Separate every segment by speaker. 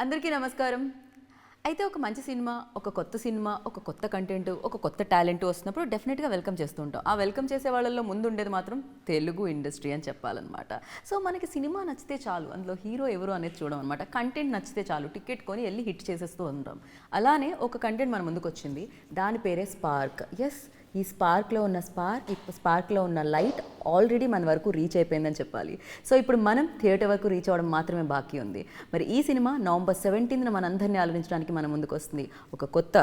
Speaker 1: అందరికీ నమస్కారం. అయితే ఒక మంచి సినిమా, ఒక కొత్త కంటెంట్, ఒక కొత్త టాలెంట్ వస్తున్నప్పుడు డెఫినెట్గా వెల్కమ్ చేస్తూ ఉంటాం. ఆ వెల్కమ్ చేసే వాళ్ళల్లో ముందు ఉండేది మాత్రం తెలుగు ఇండస్ట్రీ అని చెప్పాలన్నమాట. సో మనకి సినిమా నచ్చితే చాలు, అందులో హీరో ఎవరు అనేది చూడం అనమాట. కంటెంట్ నచ్చితే చాలు, టికెట్ కొని వెళ్ళి హిట్ చేసేస్తూ ఉంటాం. అలానే ఒక కంటెంట్ మన ముందుకు వచ్చింది, దాని పేరే స్పార్క్. ఎస్, ఈ స్పార్క్లో ఉన్న లైట్ ఆల్రెడీ మన వరకు రీచ్ అయిపోయిందని చెప్పాలి. సో ఇప్పుడు మనం థియేటర్ వరకు రీచ్ అవ్వడం మాత్రమే బాకీ ఉంది. మరి ఈ సినిమా నవంబర్ 17న మనందరినీ ఆలోచించడానికి మన ముందుకు వస్తుంది. ఒక కొత్త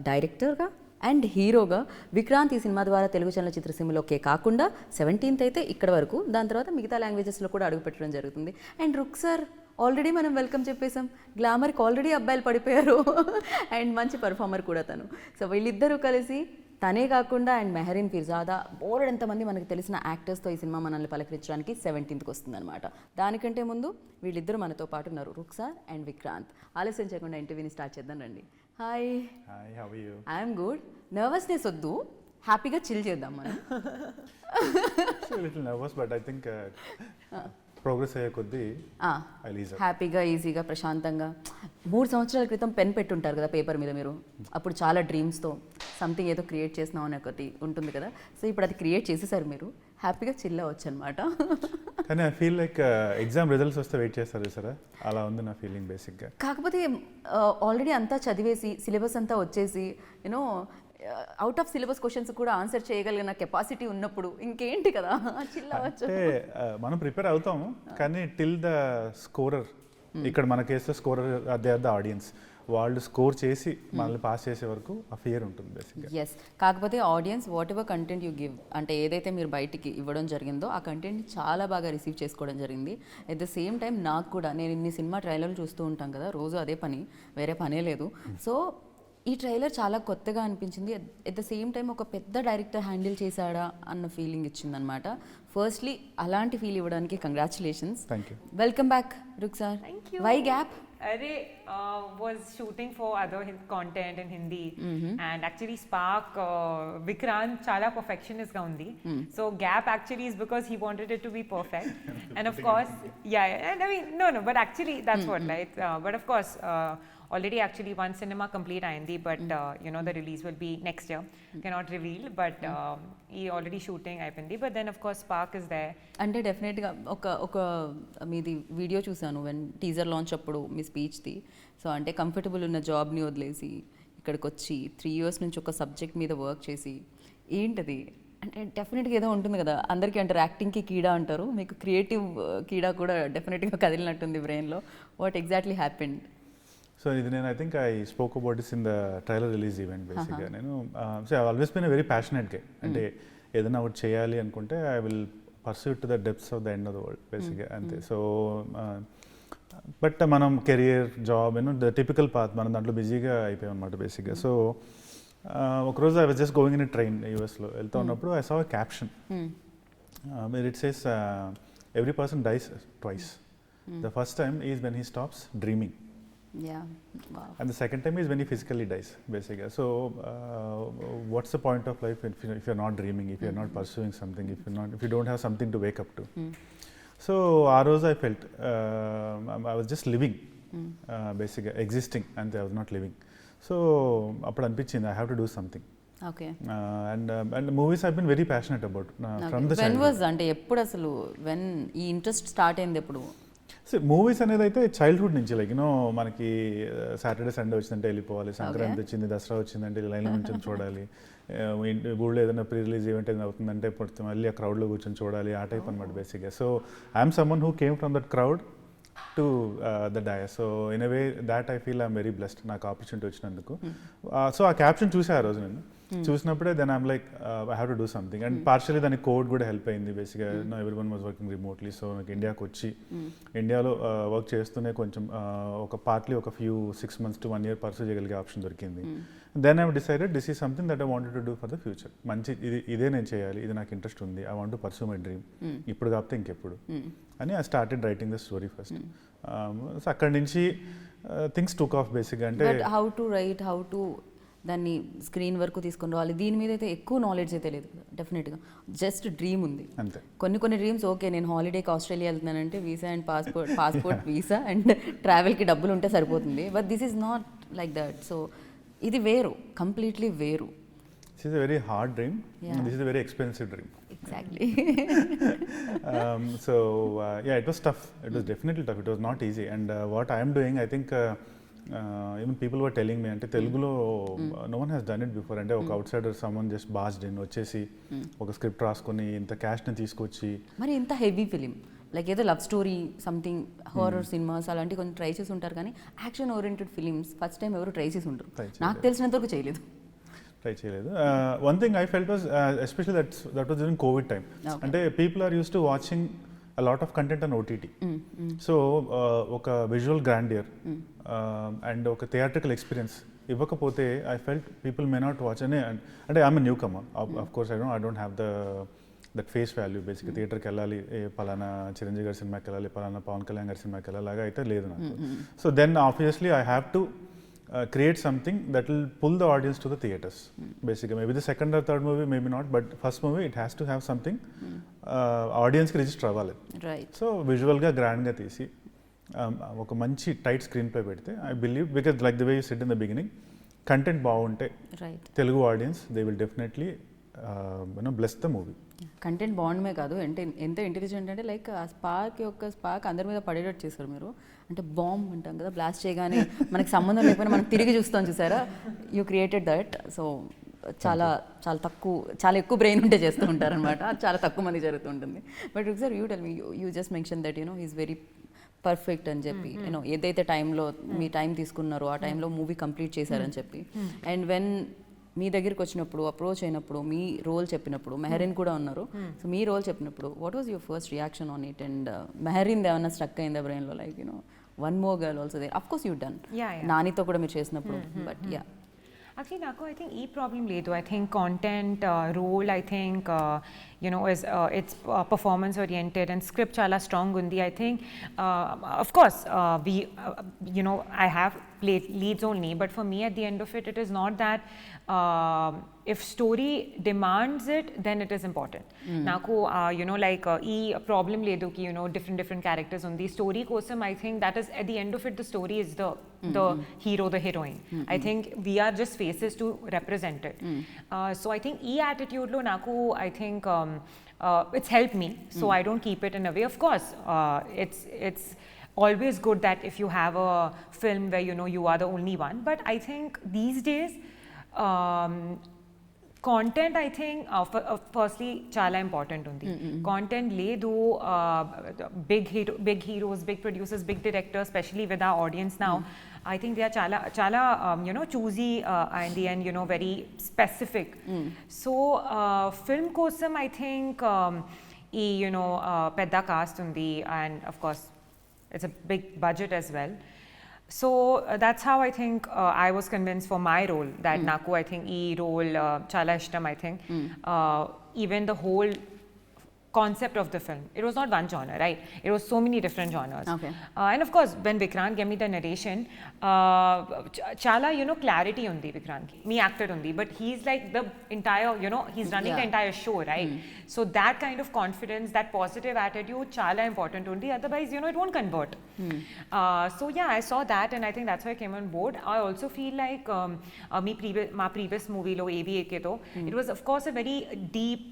Speaker 1: డైరెక్టర్గా అండ్ హీరోగా విక్రాంత్ ఈ సినిమా ద్వారా తెలుగు చలనచిత్రసీమలోకే కాకుండా 17th అయితే ఇక్కడ వరకు, దాని తర్వాత మిగతా లాంగ్వేజెస్లో కూడా అడుగుపెట్టడం జరుగుతుంది. అండ్ రుక్సర్ ఆల్రెడీ మనం వెల్కమ్ చెప్పేసాం, గ్లామర్కి ఆల్రెడీ అబ్బాయిలు పడిపోయారు అండ్ మంచి పర్ఫార్మర్ కూడా తను. సో వీళ్ళిద్దరూ కలిసి, తనే కాకుండా అండ్ మెహరీన్పిర్జాదా, బోర్డు ఎంతమంది మనకు తెలిసిన యాక్టర్స్తో ఈ సినిమా మనల్ని పలకరించడానికి 17th వస్తుందన్నమాట. దానికంటే ముందు వీళ్ళిద్దరూ మనతో పాటు ఉన్నారు, రుక్సార్ అండ్ విక్రాంత్. ఆలస్యం చేయకుండా ఇంటర్వ్యూని స్టార్ట్ చేద్దాం రండి. Hi.
Speaker 2: Hi, how are you?
Speaker 1: I'm good. Nervousness వద్దు, హ్యాపీగా చిల్ చేద్దాం మనం.
Speaker 2: Little nervous but I think progress అయ్యే కొద్దీ
Speaker 1: హ్యాపీగా, ఈజీగా, ప్రశాంతంగా. 3 సంవత్సరాల క్రితం పెన్ పెట్టుంటారు కదా పేపర్ మీద మీరు, అప్పుడు చాలా డ్రీమ్స్తో సంథింగ్ ఏదో క్రియేట్ చేసినాం అని ఒకటి ఉంటుంది కదా. సో ఇప్పుడు అది క్రియేట్ చేసేసారు మీరు, హ్యాపీగా చిల్ అవ్వచ్చు అనమాట.
Speaker 2: కానీ I feel like exam results వస్తే వెయిట్ చేస్తారు సరే, అలా ఉంది నా ఫీలింగ్ బేసిక్గా.
Speaker 1: కాకపోతే ఆల్రెడీ అంతా చదివేసి, సిలబస్ అంతా వచ్చేసి, you know out of syllabus questions కూడా ఆన్సర్ చేయగలిగిన కెపాసిటీ ఉన్నప్పుడు ఇంకేంటి కదా, చిల్ అవ్వచ్చు.
Speaker 2: అంటే మనం ప్రిపేర్ అవుతాము, కానీ టిల్ ద స్కోరర్, ఇక్కడ మన కేసులో scorer they are the audience, వాళ్ళు స్కోర్ చేసి మనల్ని పాస్ చేసే వరకు ఆ ఫియర్ ఉంటుంది బేసిక్గా.
Speaker 1: ఎస్, కాకపోతే audience what ever content you give, అంటే ఏదైతే మీరు బయటికి ఇవ్వడం జరిగిందో ఆ కంటెంట్ని చాలా బాగా రిసీవ్ చేసుకోవడం జరిగింది. ఎట్ ద సేమ్ టైం నాకు కూడా, నేను ఇన్ని సినిమా ట్రైలర్లు చూస్తూ ఉంటాం కదా, రోజు అదే పని, వేరే పనే లేదు. సో ఈ ట్రైలర్ చాలా కొత్తగా అనిపించింది. ఎట్ ద సేమ్ టైం ఒక పెద్ద డైరెక్టర్ హ్యాండిల్ చేశాడా అన్న ఫీలింగ్ ఇచ్చిందనమాట. ఫస్ట్లీ అలాంటి ఫీల్ ఇవ్వడానికి congratulations.
Speaker 2: Thank you.
Speaker 1: Welcome back Rukshar. Why gap?
Speaker 3: Arey was shooting for other content in Hindi, and actually Spark Vikrant chala perfectionist ga undi, so gap actually is because he wanted it to be perfect. And of course and I mean no but actually that's what, right? But of course already actually one cinema complete ayindi, but you know the release will be next year. Cannot reveal, but he already shooting ayindi, but then of course Spark is there.
Speaker 1: అంటే డెఫినెట్గా ఒక మీది video చూసాను when teaser launch అప్పుడు, మీ స్పీచ్ది. So అంటే comfortable ఉన్న జాబ్ని వదిలేసి ఇక్కడికి వచ్చి 3 years నుంచి ఒక సబ్జెక్ట్ మీద వర్క్ చేసి, ఏంటది అంటే డెఫినెట్గా ఏదో ఉంటుంది కదా, అందరికీ అంటారు యాక్టింగ్కి కీడా అంటారు, మీకు క్రియేటివ్ కీడా కూడా డెఫినెట్గా కదిలినట్టుంది బ్రెయిన్లో. What exactly happened?
Speaker 2: సో ఇది నేను I think I spoke about this in the trailer release event బేసిక్గా. నేను so I always been a very passionate guy, అంటే ఏదైనా ఒకటి చేయాలి అనుకుంటే I will pursue to the depths of the end of the world బేసిక్గా, అంతే. So but మనం career, job, the typical path, మనం దాంట్లో బిజీగా అయిపోయాం అనమాట బేసిక్గా. సో ఒకరోజు I was just going in a train యూఎస్లో వెళ్తూ ఉన్నప్పుడు I saw a caption, it says every person dice twice. The first time is when he stops dreaming.
Speaker 1: Yeah. Wow.
Speaker 2: And the second time is when he physically dies, basically. So, what's the point of life if you're not dreaming, if you're not pursuing something, if you don't have something to wake up to? So, I felt I was just living, basically existing, and I was not living. So, appudu anpichindi I have to do something.
Speaker 1: Okay.
Speaker 2: And movies I've been very passionate about from the
Speaker 1: when
Speaker 2: childhood.
Speaker 1: was అంటే ఎప్పుడు అసలు when ఈ interest start అయింది ఎప్పుడు?
Speaker 2: So movies అనేది అయితే childhood నుంచి, like మనకి సాటర్డే సండే వచ్చిందంటే వెళ్ళిపోవాలి, సంక్రాంతి వచ్చింది, దసరా వచ్చిందంటే లైన్లో నుంచి చూడాలి, ఊళ్ళో ఏదైనా ప్రీ రిలీజ్ ఈవెంట్ ఏదైనా అవుతుందంటే మళ్ళీ ఆ క్రౌడ్లో కూర్చొని చూడాలి, ఆ టైప్ అనమాట బేసిక్గా. So I'm someone who came from that crowd to the dais. So in a way that I feel I'm very blessed, నాకు ఆపర్చునిటీ వచ్చినందుకు. సో ఆ క్యాప్షన్ చూసా ఆ రోజు నేను, చూసినప్పుడే then I'm like I have to do something. And partially దానికి కోడ్ కూడా హెల్ప్ అయింది బేసిక్గా. Everyone was working remotely. So నాకు ఇండియాకి వచ్చి ఇండియాలో వర్క్ చేస్తూనే కొంచెం ఒక పార్ట్లీ ఒక 6 months to 1 year పర్సూ చేయగలిగే ఆప్షన్ దొరికింది. Then I decided this is something that I wanted to do for the future. మంచి ఇదే నేను చేయాలి, ఇది నాకు ఇంట్రెస్ట్ ఉంది, I want to pursue my dream, ఇప్పుడు కాకపోతే ఇంకెప్పుడు అని I started writing the story first. So అక్కడి నుంచి థింగ్స్ టుక్ ఆఫ్ బేసిక్గా. అంటే
Speaker 1: how to write, how to దాన్ని స్క్రీన్ వరకు తీసుకొని రావాలి, దీని మీద అయితే ఎక్కువ నాలెడ్జ్ అయితే లేదు డెఫినెట్గా. జస్ట్ డ్రీమ్ ఉంది.
Speaker 2: అంతే.
Speaker 1: కొన్ని డ్రీమ్స్ ఓకే, నేను హాలిడేకి ఆస్ట్రేలియా వెళ్తున్నానంటే visa and passport visa and ట్రావెల్కి డబ్బులు ఉంటే సరిపోతుంది. But this is not like that. So ఇది వేరు, కంప్లీట్లీ వేరు.
Speaker 2: This is a very hard dream.
Speaker 1: Yeah.
Speaker 2: And this is a very expensive dream.
Speaker 1: Exactly.
Speaker 2: So yeah, it was tough. It was definitely tough. It was not easy. And what I am doing, I think even people were telling me, అంటే తెలుగులో no one has done it before. అంటే ఒక outsider, someone just barged in, వచ్చేసి ఒక script రాసుకొని ఇంత క్యాష్ని తీసుకొచ్చి.
Speaker 1: మరి ఇంత హెవీ ఫిలిం లైక్ ఏదో love story something horror cinemas అలాంటి కొంచెం ట్రై చేసి ఉంటారు, కానీ action oriented films first time ఎవరు ట్రై చేసి ఉంటారు. నాకు తెలిసినంతవరకు చేయలేదు.
Speaker 2: ట్రై చేయలేదు. One thing I felt was especially that was during covid time. అంటే people are use to watching a lot of content on OTT. So ఒక విజువల్ గ్రాండియర్ అండ్ ఒక థియేట్రికల్ ఎక్స్పీరియన్స్ ఇవ్వకపోతే I felt people may not watch అంటే I'm newcomer. Of course I don't have that face value. బేసిక్గా థియేటర్కి వెళ్ళాలి, పలానా చిరంజీవి గారి సినిమాకి వెళ్ళాలి, పలానా పవన్ కళ్యాణ్ గారి సినిమాకి వెళ్ళాలి, అలాగా అయితే లేదు నాకు. So then obviously I have to create something that will pull the audience to the theatres. Basically, maybe the second or third movie, maybe not, but first movie it has to have something audience ki register avvali.
Speaker 1: Right.
Speaker 2: So visual ga grand ga teesi oka manchi tight screen play pedte, I believe, because like the way you said in the beginning, content baagunte
Speaker 1: right,
Speaker 2: Telugu audience, they will definitely bless the movie.
Speaker 1: Content బాగుండమే కాదు, అంటే ఎంత intelligent అంటే like ఆ spark అందరి మీద పడేటట్టు చేశారు మీరు. అంటే బాంబ్ అంటాం కదా, బ్లాస్ట్ చేయగానే మనకి సంబంధం లేకపోయినా మనం తిరిగి చూస్తాం చూసారా, యూ క్రియేటెడ్ దట్. సో చాలా ఎక్కువ బ్రెయిన్ ఉంటే చేస్తూ ఉంటారనమాట, చాలా తక్కువ మంది జరుగుతూ ఉంటుంది. But Rukhsar, you tell me, you just mention that is very perfect అని చెప్పి, ఏదైతే టైంలో మీ టైం తీసుకున్నారో ఆ టైంలో మూవీ కంప్లీట్ చేశారని చెప్పి. అండ్ వెన్ మీ దగ్గరికి వచ్చినప్పుడు, అప్రోచ్ అయినప్పుడు, మీ రోల్ చెప్పినప్పుడు, మెహరీన్ కూడా ఉన్నారు, సో మీ రోల్ చెప్పినప్పుడు what was your first reaction on it? And Mehreen ఏమన్నా స్ట్రక్ అయిందా బ్రెయిన్లో, like one more girl also there? Of course you done, నానితో కూడా మీరు చేసినప్పుడు, బట్ యా.
Speaker 3: Actually, నాకు I think ఈ problem లేదు. I think content, role, I think is it's performance oriented and script చాలా strong ఉంది. I think of course we I have played leads only, but for me at the end of it, it is not that if story demands it, then it is important. నాకు like ఈ problem లేదు ki different characters ఉంది story kosam. I think that is at the end of it, the story is the hero, the heroine. I think we are just faces to represent it. So I think ee attitude lo naku, I think it's helped me, so I don't keep it in a way. Of course it's always good that if you have a film where you are the only one, but I think these days content, I think firstly chala important undi. Content ledu, big heroes, big producers, big directors, especially with our audience now, I think they are chala choosy in the end, very specific. So film kosam I think pedda cast undi, and of course it's a big budget as well. So that's how I think I was convinced for my role that naku I think ee role chala ishtam. I think even the whole concept of the film, it was not one genre, right? It was so many different genres.
Speaker 1: Okay.
Speaker 3: And of course when Vikrant gave me the narration, chala clarity undi Vikrant ki, me actor undi, but he's like the entire he's running the entire show, right? So that kind of confidence, that positive attitude chala important undi, otherwise it won't convert. So yeah, I saw that and I think that's why I came on board. I also feel like my previous movie lo AVA ke to, it was of course a very deep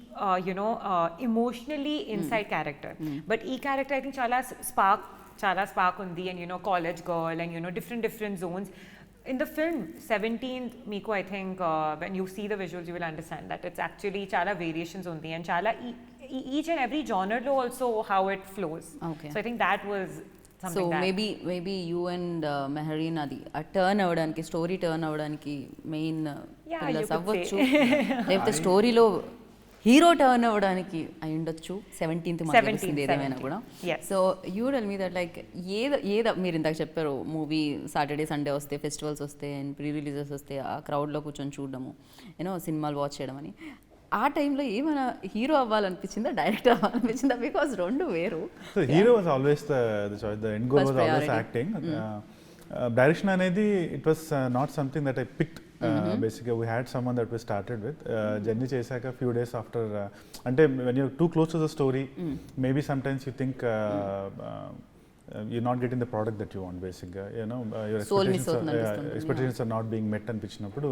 Speaker 3: emotionally inside character, but e character I think chala spark undi, and college girl and different zones in the film. 17th meeku I think when you see the visuals you will understand that it's actually chala variations undi, and chala each and every genre lo also how it flows.
Speaker 1: Okay.
Speaker 3: So I think that was something.
Speaker 1: So
Speaker 3: that
Speaker 1: maybe you and Mehreen adi a turn avvadaniki, story turn avvadaniki main pillars avvachu, లేకపోతే స్టోరీలో hero turn అవ్వడానికి అయి ఉండొచ్చు. 17th తెలిసింది ఏదేమైనా కూడా. So you tell me that like ఏదో మీరు ఇందాక చెప్పారు, మూవీ సాటర్డే సండే వస్తే, ఫెస్టివల్స్ వస్తే అండ్ ప్రీ రిలీజెస్ వస్తే ఆ క్రౌడ్లో కూర్చొని చూడడము, సినిమాలు వాచ్ చేయడం అని, ఆ టైంలో ఏమైనా హీరో అవ్వాలనిపించిందా, డైరెక్టర్ అవ్వాలనిపించిందా? బికాస్ రెండు వేరు.
Speaker 2: Hero was always the choice, the end goal was always acting. Direction అనేది it was not something that I picked బేసిక్గా we had someone that we started with journey చేశాక ఫ్యూ డేస్ ఆఫ్టర్ అంటే when you too close to the story maybe some times you think you're not getting the product that you want basically, you know, your expectations are not being met అనిపించినప్పుడు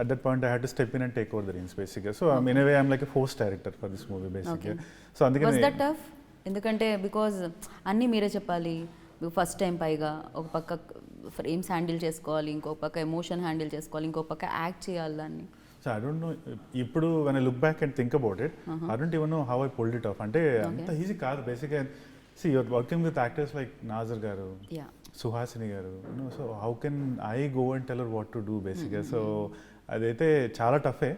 Speaker 2: at that point I had to step in and take over the reins basically. So in a way I'm like a forced director for this movie basically. So అందుకని
Speaker 1: was that tough? ఎందుకంటే because అన్నీ మీరే చెప్పాలి, first time పైగా ఒక పక్క frames handle చేసుకోవాలి, ఇంకో పక్క ఎమోషన్ హ్యాండిల్ చేసుకోవాలి, ఇంకో పక్క యాక్ట్ చేయాలి దాన్ని.
Speaker 2: సో ఐ డోంట్ నో ఇప్పుడు when I look back and think about it, I don't even know how I pulled it off. అంటే అంత ఈజీ కాదు బేసిక్గా. See, you're working with actors like Nazar garu, Suhasini garu, you know, so how can I go and tell her what to do basically? So అదైతే చాలా టఫే.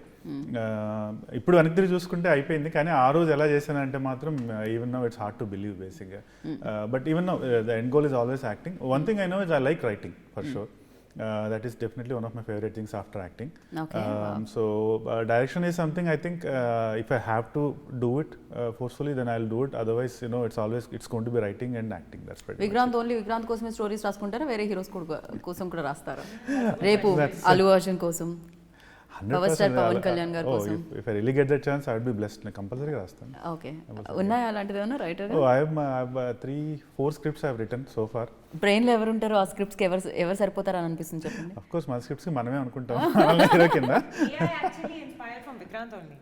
Speaker 2: ఇప్పుడు వెనక్కి తిరిగి చూసుకుంటే అయిపోయింది, కానీ ఆ రోజు ఎలా చేశానంటే మాత్రం even now it's hard to believe బేసిక్గా. But even now the end goal is always acting. One thing I know is I like writing for sure. That is definitely one of my favorite things after acting.
Speaker 1: Okay, wow.
Speaker 2: So direction is something I think if I have to do it forcefully, then I'll do it. Otherwise, you know, it's going to be writing and acting. That's pretty
Speaker 1: Vikrant only Vikrant కోసమే stories రాసుకుంటారా, వేరే heroes కోసం కూడా రాస్తారా? రేపు అల్లు అర్జున్ కోసం, power star Pawan Kalyan గారి కోసం.
Speaker 2: If I really get that chance, I would be blessed. నేను కంపల్సరీగా రాస్తాను.
Speaker 1: ఓకే, ఉన్నాయా అలాంటిది ఏమన్నా writer?
Speaker 2: I have 3-4 scripts I have written so far.
Speaker 1: బ్రెయిన్లో ఎవరు ఉంటారో ఆ స్క్రిప్ట్స్కి ఎవరు సరిపోతారని అనిపిస్తుంది చెప్పండి.
Speaker 2: Of course మన స్క్రిప్ట్స్కి మనమే అనుకుంటాం హీరో కింద.
Speaker 3: Yeah, actually inspired from Vikrant only.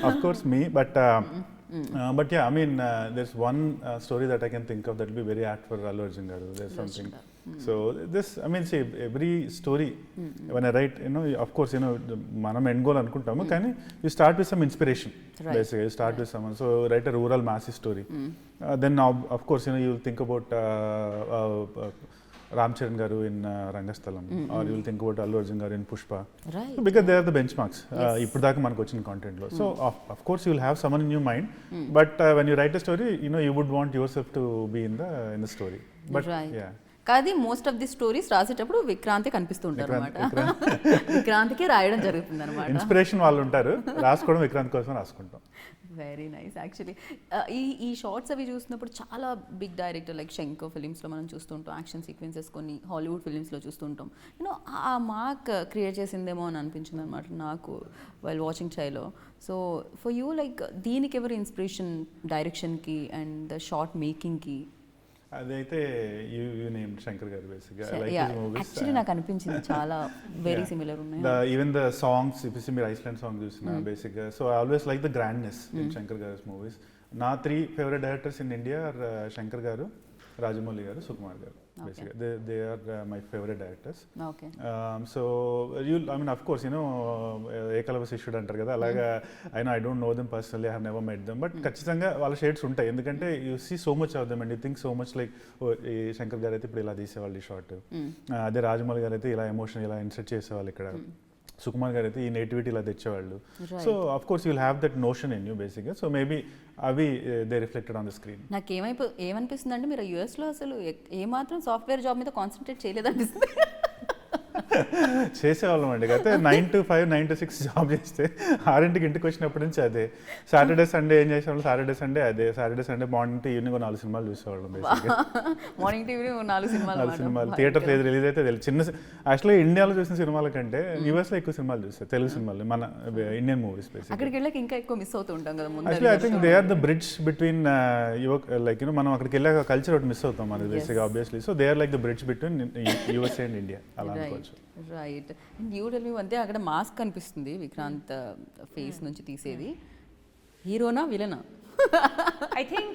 Speaker 2: Of course me, but yeah, I mean there's one story that I can think of that will be very apt for Allu Arjun garu. There's something. So this, I mean, see, every story when I write, you know, of course, you know, manam end goal anukuntamu, kani you start with some inspiration. Basically you start with someone. So write a rural mass story. Then now, of course, you know, you'll think about Ram Charan garu in Rangasthalam, or you'll think about Allu Arjun garu in Pushpa,
Speaker 1: right?
Speaker 2: Because they are the benchmarks ippudu daaka manaku vachina content lo. So of course you'll have someone in your mind, but when you write a story, you know, you would want yourself to be in the story. But yeah,
Speaker 1: కాదు, most of the stories రాసేటప్పుడు విక్రాంతే కనిపిస్తూ ఉంటారు అనమాట. విక్రాంత్కే రాయడం జరుగుతుంది అనమాట.
Speaker 2: Inspiration వాళ్ళు ఉంటారు, రాసుకోవడం విక్రాంత్ కోసం రాసుకుంటాం.
Speaker 1: Very nice. యాక్చువల్లీ ఈ షార్ట్స్ అవి చూసినప్పుడు చాలా బిగ్ డైరెక్టర్ లైక్ శంకర్ ఫిలిమ్స్లో మనం చూస్తుంటాం, యాక్షన్ సీక్వెన్సెస్ కొన్ని హాలీవుడ్ ఫిలిమ్స్లో చూస్తుంటాం. యూనో ఆ మార్క్ క్రియేట్ చేసిందేమో అని అనిపించింది అనమాట నాకు వైల్ వాచింగ్ ట్రైలో. సో ఫర్ యూ లైక్ దీనికి ఎవరు ఇన్స్పిరేషన్ డైరెక్షన్కి అండ్ ద షార్ట్ మేకింగ్కి?
Speaker 2: అదైతే యూ నేమ్ శంకర్ గారు బేసిక్గా. I like his movies.
Speaker 1: Actually నాకు అనిపించింది చాలా వెరీ సిమిలర్ ఉన్నాయి.
Speaker 2: Even the songs, if you see మీరు ఐస్లాండ్ సాంగ్ చూసిన బేసిక్గా, so I always like the grandness in Shankar గారి's movies. నా 3 favorite directors in India are Shankar గారు, రాజమౌళి గారు, సుకుమార్ గారు. Basically they are my favorite directors.
Speaker 1: Okay.
Speaker 2: So I mean, of course, you know, Ekalavya శిష్యుడు అంటారు కదా, అలాగా I don't know them personally, I have never met them, but ఖచ్చితంగా వాళ్ళ షేడ్స్ ఉంటాయి. ఎందుకంటే you see so much of them and you think so much like, ఈ శంకర్ గారు అయితే ఇప్పుడు ఇలా తీసేవాళ్ళు ఈ షార్ట్, అదే రాజమౌళి గారు అయితే ఇలా ఎమోషన్ ఇలా ఇన్సర్ట్ చేసేవాళ్ళు ఇక్కడ, సుకుమార్ గారు అయితే ఈ నేటివిటీ ఇలా తెచ్చేవాళ్ళు. So of course you'll have that notion in you బేసిక్గా. సో మేబీ అవి they reflected on the screen.
Speaker 1: నాకు ఏమనిపిస్తుంది అంటే మీరు యూఎస్లో అసలు ఏమాత్రం సాఫ్ట్వేర్ జాబ్ మీద కాన్సన్ట్రేట్ చేయలేదనిపిస్తుంది.
Speaker 2: చేసేవాళ్ళం అండి. అయితే 9 to 5 9 to 6 జాబ్ చేస్తే 6ంటికి ఇంటికి వచ్చినప్పటి నుంచి అదే. సాటర్డే సండే ఏం చేసేవాళ్ళం, సాటర్డే సండే అదే. Saturday Sunday morning to evening 4 సినిమాలు చూసేవాళ్ళం బేసిక్గా.
Speaker 1: మార్నింగ్ టీవీ 4 సినిమాలు
Speaker 2: థియేటర్ ఏది రిలీజ్ అయితే చిన్న యాక్చువల్లీ ఇండియాలో చూసిన సినిమాల కంటే యూఎస్లో ఎక్కువ సినిమాలు చూస్తారు, తెలుగు సినిమాలు, మన ఇండియన్ మూవీస్ బేసిక్.
Speaker 1: అక్కడికి వెళ్ళాక ఇంకా ఎక్కువ మిస్ అవుతూ ఉంటాం కదా.
Speaker 2: Actually I think they are the bridge between like you know మనం అక్కడికి వెళ్ళాక కల్చర్ ఒకటి మిస్ అవుతాం మనది బేసిక్గా obviously. So they are like the bridge between USA and India అలా అనుకోవచ్చు.
Speaker 1: Right. And you tell me అంతే, అక్కడ మాస్క్ కనిపిస్తుంది విక్రాంత్ ఫేస్ నుంచి తీసేది. హీరోనా విలనా?
Speaker 3: I think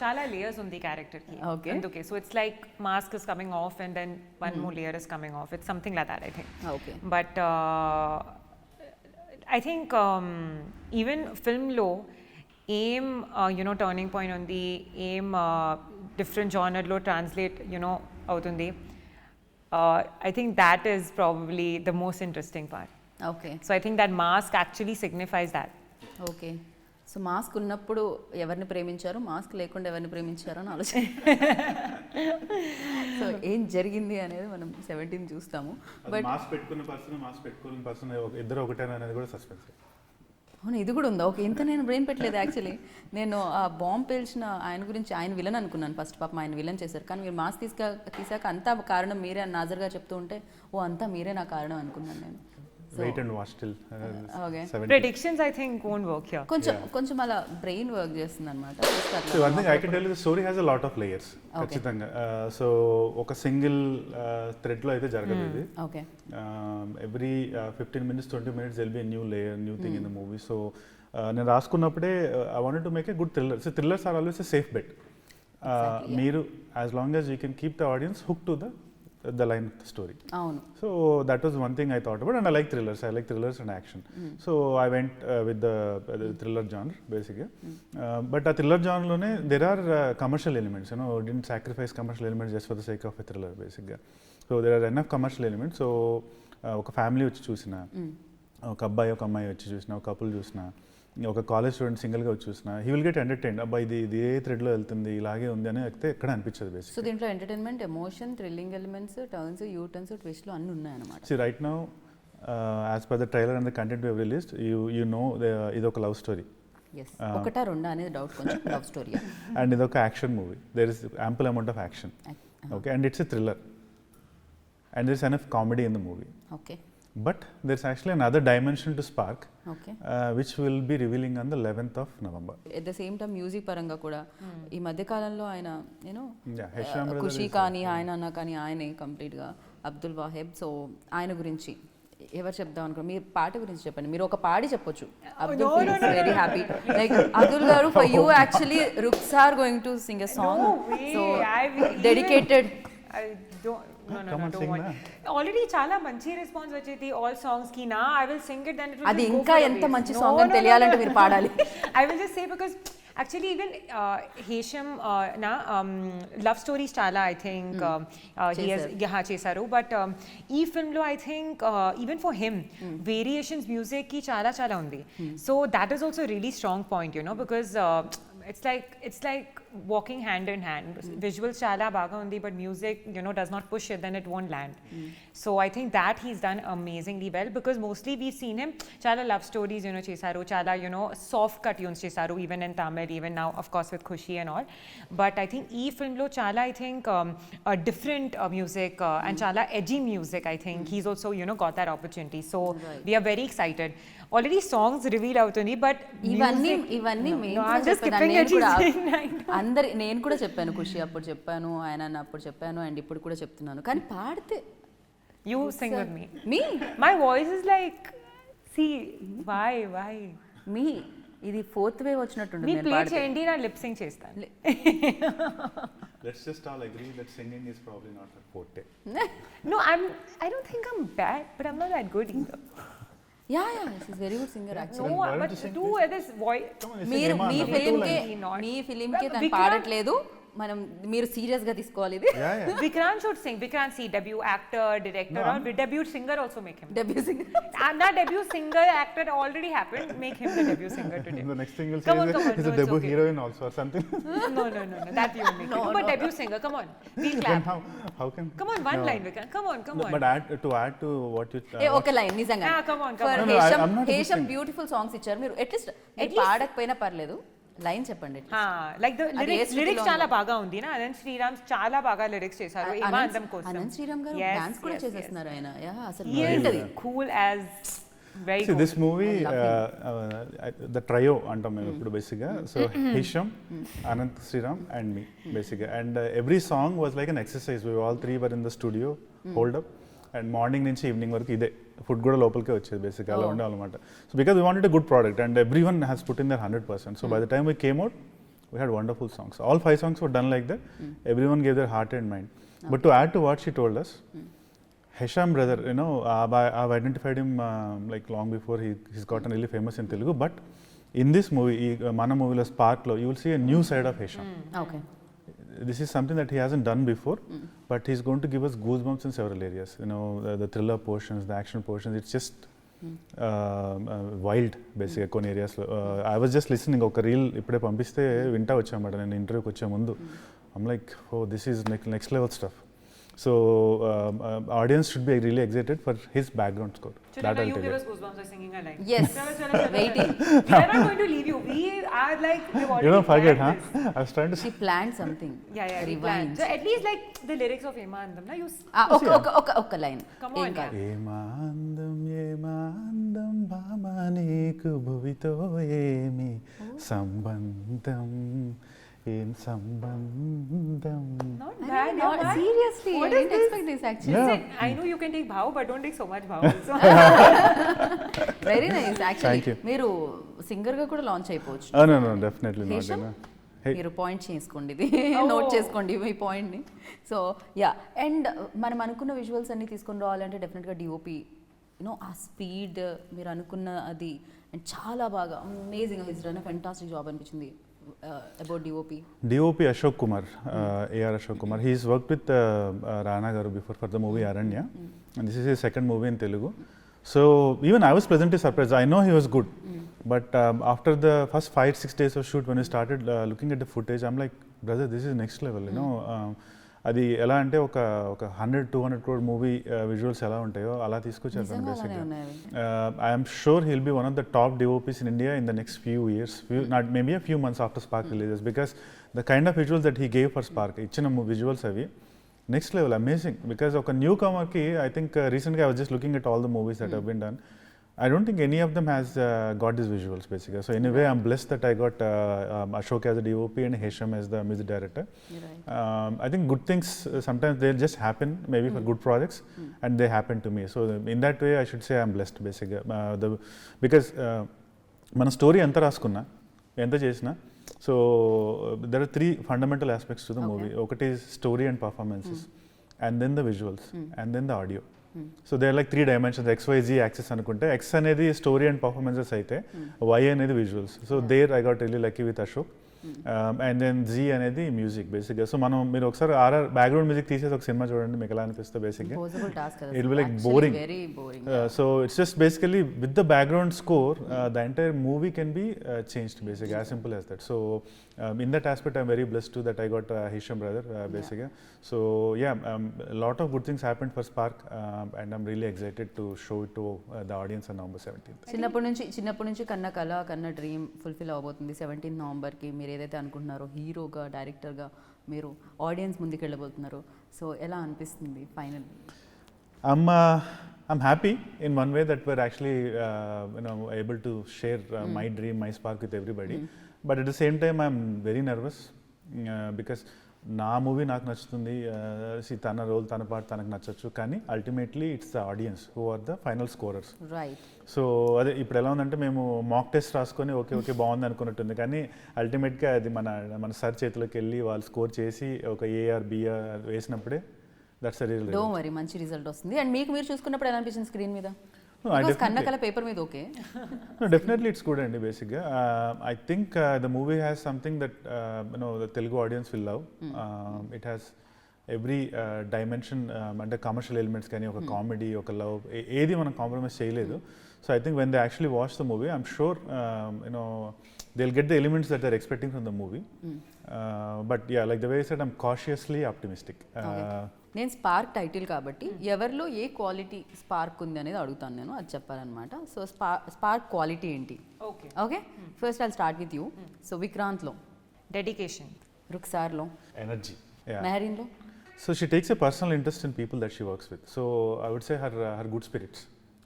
Speaker 3: చాలా లేయర్స్ ఉంది క్యారెక్టర్కి.
Speaker 1: Okay.
Speaker 3: అందుకే so it's like mask is coming off and then one more layer is coming of. It's something like that I think.
Speaker 1: Okay.
Speaker 3: But I think even ఫిల్మ్లో ఏం you know turning point ఉంది, ఏం different జానర్లో translate you know అవుతుంది. I think that is probably the most interesting part.
Speaker 1: Okay.
Speaker 3: So I think that mask actually signifies that.
Speaker 1: Okay. So mask ఉన్నప్పుడు ఎవరిని ప్రేమించారు, mask లేకుండా ఎవరిని ప్రేమించారు అని ఆలోచన. సో ఏం జరిగింది అనేది మనం 17 చూస్తాము.
Speaker 2: బట్ మాస్క్ పెట్టుకున్న పర్సన్ మాస్క్ పెట్టుకున్న పర్సన్ ఇద్దరు ఒకటేనా అనేది కూడా సస్పెన్స్.
Speaker 1: అవును, ఇది కూడా ఉందా? ఓకే, ఇంత నేను బ్రెయిన్ పెట్టలేదు యాక్చువల్లీ. నేను ఆ బాంబ్ పేల్చిన ఆయన గురించి ఆయన విలన్ అనుకున్నాను ఫస్ట్. పాపం ఆయన విలన్ చేశారు, కానీ మీరు మాస్ తీసాక అంతా కారణం మీరే అని నాజర్గా చెప్తూ ఉంటే ఓ అంతా మీరే నా కారణం అనుకున్నాను నేను.
Speaker 2: Wait and watch till
Speaker 1: okay,
Speaker 3: Predictions I think won't work here.
Speaker 1: కొంచెం అలా బ్రెయిన్ వర్క్ చేస్తుంది అనమాట.
Speaker 2: So one thing I can tell you, the story has a lot of layers. ఖచ్చితంగా. సో ఒక సింగిల్ థ్రెడ్లో అయితే జరగదు ఇది.
Speaker 1: Okay,
Speaker 2: every 15 minutes 20 minutes there'll be a new layer, new thing in the movie. So నేను రాసుకున్నప్పుడే I wanted to make a good thriller. So thrillers are always a safe bet. మీరు as long as you can keep the audience hooked to the line of the story.
Speaker 1: అవును.
Speaker 2: So that was one thing I thought about, and I like thrillers. I like thrillers and action. So I went with the thriller genre basically. But a thriller genre lone there are commercial elements. You know, didn't sacrifice commercial elements just for the sake of a thriller basically. So there are enough commercial elements. So ఒక family వచ్చి చూసిన, ఒక అబ్బాయి ఒక అమ్మాయి వచ్చి చూసిన, ఒక కపుల్ చూసిన, ఒక కాలేజ్ స్టూడెంట్ సింగిల్గా వచ్చి చూసిన, హీ విల్ గెట్ ఎంటర్టైన్డ్. అబ్బాయి ఇది ఏ థ్రెడ్లో వెళ్తుంది, ఇలాగే ఉంది అని అయితే ఎక్కడ అనిపించదు బేసిక్.
Speaker 1: సో దీంట్లో entertainment, emotion, thrilling elements, turns, U turns, ట్విస్ట్లు అన్నీ ఉన్నాయన్నమాట.
Speaker 2: See, right now, as per the trailer and the content we have released, you know ఇది ఒక లవ్ స్టోరీ.
Speaker 1: ఎస్, ఒకటా రెండా అనేది డౌట్, కొంచెం లవ్ స్టోరీ.
Speaker 2: అండ్ ఇది ఒక action movie. There is ample amount of action. Okay, and it's a thriller. And there's enough comedy in the movie.
Speaker 1: Okay,
Speaker 2: But there's actually another dimension to Spark,
Speaker 1: okay,
Speaker 2: which will be revealing on the 11th of November.
Speaker 1: At the same time music పరంగా కూడా ఈ మధ్య కాలంలో ఆయన నేను
Speaker 2: Yeah, Hesham brother
Speaker 1: Kushi
Speaker 2: is
Speaker 1: కానీ ఆయన అన్న కానీ ఆయనే కంప్లీట్గా అబ్దుల్ వాహెబ్. సో ఆయన గురించి ఎవరు చెప్దాం అనుకో, మీరు పాట గురించి చెప్పండి. మీరు ఒక పాడి చెప్పొచ్చు. Abdul feels very happy. Like Abdul garu, for you actually Rukshar going to sing a song. So dedicated.
Speaker 3: I don't. No,
Speaker 2: Come on,
Speaker 3: don't
Speaker 2: sing
Speaker 3: want.
Speaker 2: na.
Speaker 3: Already చాలా మంచి రెస్పాన్స్ వచ్చేది all songs కి నా. I will sing it, then it will
Speaker 1: అది
Speaker 3: just go
Speaker 1: ఇంకా
Speaker 3: for a
Speaker 1: ఎంత
Speaker 3: waste.
Speaker 1: మంచి
Speaker 3: No,
Speaker 1: song అని
Speaker 3: no, no,
Speaker 1: తెలియాలంటే
Speaker 3: no.
Speaker 1: మీరు పాడాలి.
Speaker 3: I will just say because actually even Hesham love stories చాలా I think he has చేశారు. But ఈ film లో I think even for him variations music కి చాలా చాలా ఉంది. So that is also a really strong point, you know, because it's like walking hand in hand. Visuals chala baga undi, but music, you know, does not push it, then it won't land. So I think that he's done amazingly well, because mostly we've seen him chala love stories, you know, chesaru, chala, you know, soft cut tunes chesaru, even in Tamil, even now of course with Khushi and all. But I think ee film lo chala I think a different music and chala edgy music. I think he's also, you know, got that opportunity. So we are very excited. Already songs reveal అవుతుంది, but
Speaker 1: ఇవన్నీ
Speaker 3: I'm just skipping it.
Speaker 1: అందరి నేను కూడా చెప్పాను, ఖుషి అప్పుడు చెప్పాను, ఆయన అప్పుడు చెప్పాను, అండ్ ఇప్పుడు కూడా చెప్తున్నాను. కానీ పాడితే
Speaker 3: you sing with me.
Speaker 1: Me
Speaker 3: My voice is like, see, why
Speaker 1: మీ ఇది ఫోర్త్ వేవ్ వచ్చినట్టుంది.
Speaker 3: మీ
Speaker 1: నేను
Speaker 3: ప్లే
Speaker 1: పాడితే
Speaker 3: చేయండి, నా లిప్ సింగ్ చేస్తాను.
Speaker 2: Let's just all agree that singing is probably not a forte.
Speaker 3: No, I don't think I'm bad, but I'm not that good either.
Speaker 1: Yeah is very good singer actually.
Speaker 3: No,
Speaker 2: why don't
Speaker 3: but
Speaker 2: you sing
Speaker 3: do this voice.
Speaker 2: Come on, let's
Speaker 1: మీరు
Speaker 2: sing
Speaker 1: మీ
Speaker 2: Hema,
Speaker 1: ఫిలింకి తను
Speaker 3: Vikrant-
Speaker 1: పాడట్లేదు, మనం మీరు serious గా తీసుకోవాలి ఇది.
Speaker 2: Yeah.
Speaker 3: Vikrant should sing. Vikrant, see, debut actor, director,
Speaker 2: No,
Speaker 3: or debut singer also make him.
Speaker 1: Debut singer.
Speaker 3: And that debut singer actor already happened. Make him the debut singer today.
Speaker 2: The next thing you'll say
Speaker 3: Come on,
Speaker 2: is
Speaker 3: come on,
Speaker 2: he's
Speaker 3: no,
Speaker 2: a
Speaker 3: it's
Speaker 2: debut
Speaker 3: okay.
Speaker 2: heroine also or something.
Speaker 3: No, that you make.
Speaker 1: No,
Speaker 3: No, but
Speaker 1: no.
Speaker 3: debut singer, come on. We'll
Speaker 2: Then
Speaker 3: clap.
Speaker 2: how can?
Speaker 3: Come on, one
Speaker 2: No.
Speaker 3: line, Vikrant. Come on.
Speaker 2: But add to what you.
Speaker 1: ఏ ఒక line నిజంగా
Speaker 3: Ah, come on.
Speaker 1: For
Speaker 2: No, I'm not a good
Speaker 1: Hesham
Speaker 2: singer.
Speaker 1: Beautiful songs ఇచ్చారు. మీరు at least
Speaker 3: least-
Speaker 1: పాడకపోయినా పర్లేదు, line చెప్పండి.
Speaker 3: Like the
Speaker 1: అది ఏ
Speaker 3: lyrics
Speaker 1: స్థితిలో
Speaker 3: చాలా
Speaker 1: ఉందో.
Speaker 3: బాగా ఉంది నా. అనంత్ శ్రీరామ్ చాలా బాగా లిరిక్స్ చేశారు. ఏమా అందం కోసం.
Speaker 1: అనంత్ శ్రీరామ్ గారు
Speaker 3: Yes,
Speaker 1: డాన్స్ కూడా
Speaker 3: yes,
Speaker 1: చేసేస్తున్నారు ఆయన. యా అసలు
Speaker 3: He is
Speaker 1: ఏంటది?
Speaker 3: cool as very
Speaker 2: See,
Speaker 3: cool.
Speaker 2: this movie,
Speaker 1: I love
Speaker 2: the trio అంటాం మేము ఇప్పుడు బేసిక్గా. So Hesham, Anant Sriram and me బేసిక్గా. And every song was like an exercise. We all three were in the studio holed up, and morning నుంచి evening వరకు ఇదే. Food కూడా లోపలికే వచ్చేది బేసిక్గా, అలా ఉండాలన్నమాట. So because we wanted a good product and everyone has put in their 100%. So by the time we came out, we had wonderful songs. All 5 songs were done like that. Everyone gave their heart and mind. But to add to what she told us, Hesham brother, you know, I've identified him like long before he's gotten really famous in Telugu. But in this movie, Mana movie Spark lo, you will see a new side of Hesham.
Speaker 1: Okay.
Speaker 2: This is something that he hasn't done before, but he's going to give us goosebumps in several areas. You know, the thriller portions, the action portions. It's just wild బేసిక్గా కొన్ని ఏరియాస్లో. I was just listening, ఒక reel ఇప్పుడే పంపిస్తే వింటా వచ్చామాట నేను ఇంటర్వ్యూకి వచ్చే ముందు. I'm like, oh this is next level stuff. So audience should be really excited for his background score.
Speaker 3: Children, you give us goosebumps by singing a line.
Speaker 1: Yes.
Speaker 3: Chala.
Speaker 1: Waiting.
Speaker 3: We are not going to leave you. We are like, we've already
Speaker 2: You don't forget,
Speaker 3: planned
Speaker 2: huh?
Speaker 3: this.
Speaker 2: I was trying to
Speaker 1: She planned something.
Speaker 3: Yeah, we
Speaker 1: Rewind.
Speaker 3: planned. So at least like the lyrics of Ema Andam, na you.
Speaker 1: ఒక line.
Speaker 3: Come on, yeah.
Speaker 2: ఏమాందం భామ నీకు భువితో ఏమి సంబంధం, ఏం సంబంధం.
Speaker 3: Not bad. Not bad.
Speaker 1: Seriously,
Speaker 3: What
Speaker 1: I
Speaker 3: is
Speaker 1: didn't
Speaker 3: this?
Speaker 1: expect this actually.
Speaker 3: Listen, I know you can take bhav, but don't take so much bhav also.
Speaker 1: Very nice actually.
Speaker 2: Thank you.
Speaker 1: మీరు singer గా కూడా launch అయిపోవచ్చు.
Speaker 2: No, definitely not.
Speaker 1: Hesham?
Speaker 2: Hey.
Speaker 1: మీరు point చేసుకోండి, ఇది note చేసుకోండి మీ పాయింట్ని. So yeah, and మనం అనుకున్న విజువల్స్ అన్ని తీసుకొని రావాలంటే డెఫినెట్గా డిఓపి ఆ స్పీడ్ మీరు అనుకున్న అది, అండ్ చాలా బాగా amazing his done fantastic job అనిపించింది. About DOP
Speaker 2: Ashok Kumar, A.R. Ashok Kumar. He's worked with Rana Garu before for the movie Aranya, and this is his second movie in Telugu. So even I was pleasantly surprised. I know he was good, but after the first 5-6 days of shoot, when we started looking at the footage, I'm like, brother, this is next level, you know. అది ఎలా అంటే ఒక 100-200 crore movie visuals ఎలా ఉంటాయో అలా తీసుకొచ్చారు బేసిక్గా. I'm sure he'll be one of the top DOPs in India in the next few years, not maybe a few months after Spark releases, because the kind of visuals that he gave for Spark, ఇచ్చిన visuals అవి next level, amazing. Because ఒక new కమర్కి I think రీసెంట్గా I was just looking at all the movies that have been done. I don't think any of them has got these visuals basically. So in a way, I'm blessed that I got Ashok as a DOP and Hesham as the music director.
Speaker 1: Right.
Speaker 2: I think good things sometimes they just happen, maybe for good projects, and they happen to me. So in that way, I should say I'm blessed basically. Because మన story ఎంత రాసుకున్నా ఎంత చేసినా, so there are 3 fundamental aspects to the movie. ఒకటి is story and performances, and then the visuals, and then the audio. So they are like 3 dimensions, XYZ axes అనుకుంటే, X అనేది story and performances అయితే Y అనేది visuals. So there I got really lucky with Ashok. And then Z అనేది music బేసిక్గా. So మీరు ఒకసారి background music తీసేసి ఒక సినిమా చూడండి, మీకు ఎలా అనిపిస్తుంది బేసిక్గా. It will like boring. So it's just basically with the background score the entire movie can be changed బేసిక్గా, as simple as that. So in that aspect, I'm very blessed too that I got Hesham brother basically. So yeah, a lot of good things happened for Spark, and I'm really excited to show it to the audience on November 17th.
Speaker 1: చిన్నప్పటి నుంచి కన్న dream fulfil అవబోతుంది 17th నవంబర్కి. మీరు ఏదైతే అనుకుంటున్నారో హీరోగా, డైరెక్టర్గా మీరు ఆడియన్స్ ముందుకు వెళ్ళబోతున్నారు. సో ఎలా అనిపిస్తుంది final?
Speaker 2: I'm happy in one way that we're actually able to share my dream, my Spark with everybody. But at the same time, I'm very nervous because నా మూవీ నాకు నచ్చుతుంది, తన రోల్ తన పాట తనకు నచ్చచ్చు, కానీ ultimately it's the audience who are the final scorers.
Speaker 1: Right.
Speaker 2: So అదే ఇప్పుడు ఎలా ఉందంటే, మేము మాక్ టెస్ట్ రాసుకొని ఓకే బాగుంది అనుకున్నట్టుంది, కానీ అల్టిమేట్గా అది మన సర్ చేతిలోకి వెళ్ళి వాళ్ళు స్కోర్ చేసి ఒక ఏఆర్ బిఆర్ వేసినప్పుడే that's the real.
Speaker 1: Don't worry, మంచి రిజల్ట్ వస్తుంది. అండ్ మీరు చూసుకున్నప్పుడు ఎలా అనిపించింది స్క్రీన్ మీద? కన్నకల పేపర్ మీద ఓకే.
Speaker 2: Definitely it's good అండి బేసిక్గా. I think the movie has something that the Telugu audience will love. It has every dimension, అంటే కమర్షియల్ ఎలిమెంట్స్ కానీ, ఒక కామెడీ, ఒక లవ్, ఏది మనం కాంప్రమైజ్ చేయలేదు. So I think when they actually watch the movie, I'm sure they'll get the elements that they're expecting from the movie. But yeah, like the way I said, I'm cautiously optimistic.
Speaker 1: నేను spark title కాబట్టి ఎవరిలో ఏ quality spark ఉంది అనేది అడుగుతాను నేను, అది చెప్పాలన్నమాట. So spark quality ఏంటి? Okay, first I'll start with you. So విక్రాంత్లో
Speaker 3: డెడికేషన్,
Speaker 1: రుక్సార్లో
Speaker 2: ఎనర్జీ,
Speaker 1: మెహరీన్లో
Speaker 2: so she takes a personal interest in people that she works with. So I would say her good spirits.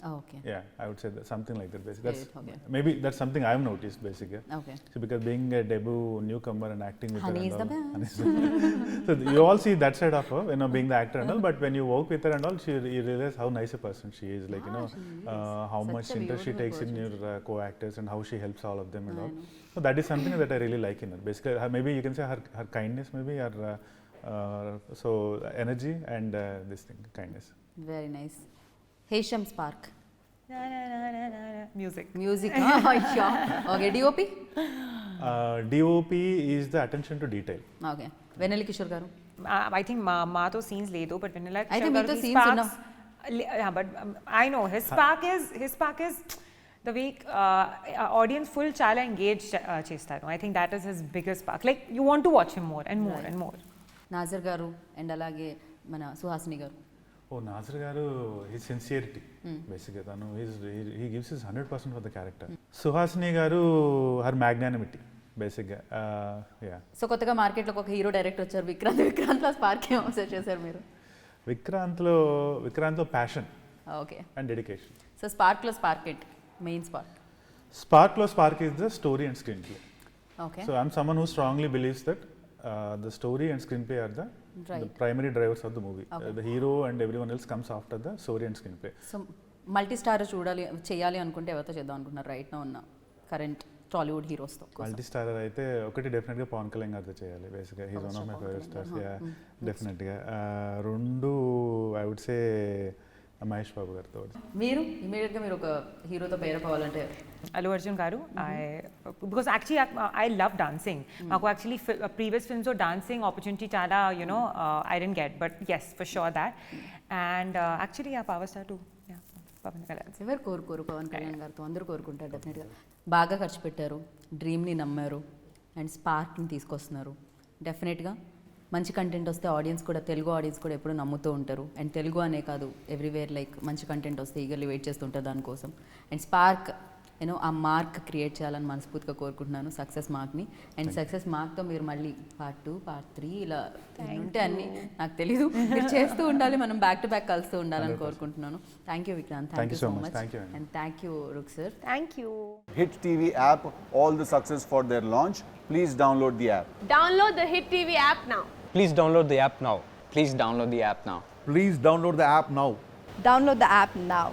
Speaker 1: Okay.
Speaker 2: Yeah, I would say that, something like that basically. That's
Speaker 1: okay.
Speaker 2: Maybe that's something I've noticed basically.
Speaker 1: Okay.
Speaker 2: So because being a debut newcomer and acting with
Speaker 1: Honey
Speaker 2: her
Speaker 1: is
Speaker 2: and
Speaker 1: the
Speaker 2: all,
Speaker 1: best.
Speaker 2: so you all see that side of her, being the actor and all, but when you work with her and all, you realize how nice a person she is, like how
Speaker 1: Such
Speaker 2: much
Speaker 1: a
Speaker 2: interest she
Speaker 1: beautiful
Speaker 2: takes in
Speaker 1: person.
Speaker 2: your co-actors and how she helps all of them and all. So that is something that I really like in her. Basically maybe you can say her kindness, maybe her so energy and this thing, kindness.
Speaker 1: Very nice. Hesham Spark.
Speaker 3: Music.
Speaker 1: Okay, DOP?
Speaker 2: DOP is the attention to detail.
Speaker 1: Okay. Veneli Kishore garu?
Speaker 3: I think maato scenes ledo, but Venela
Speaker 1: I think meeto scenes unna.
Speaker 3: Yeah, but I know his spark is the way audience full chala engaged chestaru. I think that is his biggest spark. Like you want to watch him more and more and more.
Speaker 1: Nassar garu and అలాగే మన సుహాసిని గారు?
Speaker 2: ఓ నాజర్ గారు he sincerity బేసిక్గా తను he gives his 100% for the character. Suhasini గారు her magnanimity బేసిక్గా. Yeah.
Speaker 1: So కొత్తగా మార్కెట్లోకి ఒక హీరో డైరెక్టర్ వచ్చారు విక్రాంత్లో స్పార్క్ ఏం అబ్జర్వ్ చేశారు మీరు?
Speaker 2: విక్రాంత్లో passion
Speaker 1: okay.
Speaker 2: And dedication.
Speaker 1: So స్పార్క్లో స్పార్క్ ఏంటి, main spark?
Speaker 2: Spark is the story and screenplay.
Speaker 1: Okay.
Speaker 2: So I'm someone who strongly believes that the story and screenplay are the primary drivers of the movie. The hero and everyone else comes after the story and screenplay.
Speaker 1: So multi star చేయాలి అనుకుంటే ఎవరితో చేద్దాం అనుకుంటున్నారు right నా ఉన్న current Tollywood హీరోస్తో?
Speaker 2: Multi starrer అయితే ఒకటి డెఫినెట్గా పవన్ కళ్యాణ్ గారితో చేయాలి బేసిక్గా. He's one of my favourite stars. డెఫినెట్గా. రెండు I would say Mahesh Babu గారితో.
Speaker 1: మీరు ఇమీడియట్గా మీరు ఒక హీరోతో పేరప్ అవ్వాలంటే?
Speaker 3: Allu Arjun garu. Because actually I love dancing. Maku actually previous films or dancing opportunity chala, I didn't get, but yes, for sure that. And actually power star too. Yeah, Pawan Kalyan.
Speaker 1: ఎవరు కోరుకోరు పవన్ కళ్యాణ్ గారితో? అందరూ కోరుకుంటారు డెఫినెట్గా. బాగా ఖర్చు పెట్టారు, డ్రీమ్ని నమ్మారు అండ్ స్పార్క్ని తీసుకొస్తున్నారు. డెఫినెట్గా మంచి కంటెంట్ వస్తే ఆడియన్స్ కూడా, తెలుగు ఆడియన్స్ కూడా ఎప్పుడు నమ్ముతూ ఉంటారు. అండ్ తెలుగు అనే కాదు, ఎవ్రీవేర్ లైక్ మంచి కంటెంట్ వస్తే ఈగర్లీ వెయిట్ చేస్తుంటారు దానికోసం. అండ్ స్పార్క్ ఆ మార్క్ క్రియేట్ చేయాలని మనస్ఫూర్తిగా కోరుకుంటున్నాను, సక్సెస్ మార్క్ని. అండ్ సక్సెస్ మార్క్తో మీరు మళ్ళీ పార్ట్ 2, పార్ట్ 3 ఇలా ఉంటే అన్నీ నాకు తెలీదు, మీరు చేస్తూ ఉండాలి, మనం బ్యాక్ టు బ్యాక్ కలుస్తూ ఉండాలని కోరుకుంటున్నాను. Thank you Vikrant, thank you so much. And thank you Rukshar.
Speaker 3: Thank you.
Speaker 4: Hit TV app, all the success for their launch. Please download the app.
Speaker 5: Download the Hit TV app now.
Speaker 6: Please download the app now. Please download the app now.
Speaker 7: Please download the app now.
Speaker 5: Download the app now.